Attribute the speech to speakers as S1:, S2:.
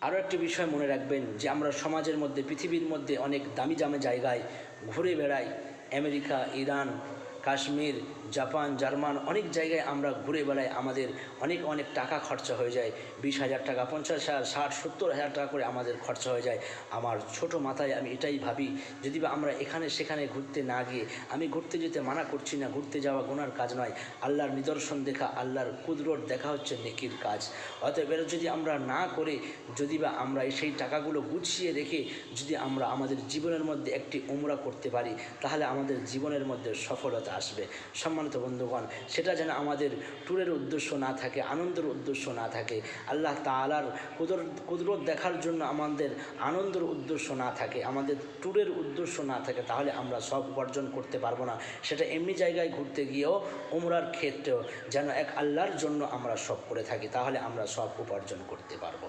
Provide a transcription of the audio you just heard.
S1: আরও একটি বিষয় মনে রাখবেন যে আমরা সমাজের মধ্যে পৃথিবীর মধ্যে অনেক দামি দামি জায়গায় ঘুরে বেড়াই। America, Iran, Kashmir, Japan, German অনেক জায়গায় আমরা ঘুরে বেড়াই। আমাদের অনেক অনেক টাকা খরচা হয়ে যায়, 20,000 টাকা, 50,000, 60, 70,000 টাকা করে আমাদের খরচা হয়ে যায়। আমার ছোট মাথায় আমি এটাই ভাবি, যদি বা আমরা এখানে সেখানে ঘুরতে না গিয়ে, আমি ঘুরতে যেতে মানা করছি না, ঘুরতে যাওয়া গুনার কাজ নয়, আল্লাহর নিদর্শন দেখা, আল্লাহর কুদরত দেখা হচ্ছে নেকির কাজ। অতএব এর যদি আমরা না করে, যদি বা আমরা সেই টাকাগুলো গুছিয়ে রেখে যদি আমরা আমাদের জীবনের মধ্যে একটি উমরা করতে পারি, তাহলে আমাদের জীবনের মধ্যে সফলতা আসবে। সম্মানিত বন্ধুগণ, সেটা যেন আমাদের ট্যুরের উদ্দেশ্য না থাকে, আনন্দের উদ্দেশ্য না থাকে, আল্লাহ তাআলার কুদরত দেখার জন্য আমাদের আনন্দের উদ্দেশ্য না থাকে, আমাদের ট্যুরের উদ্দেশ্য না থাকে, তাহলে আমরা সব উপার্জন করতে পারবো না। সেটা এমনি জায়গায় ঘুরতে গিয়েও, উমরার ক্ষেত্রেও যেন এক আল্লাহর জন্য আমরা সব করে থাকি, তাহলে আমরা সব উপার্জন করতে পারবো।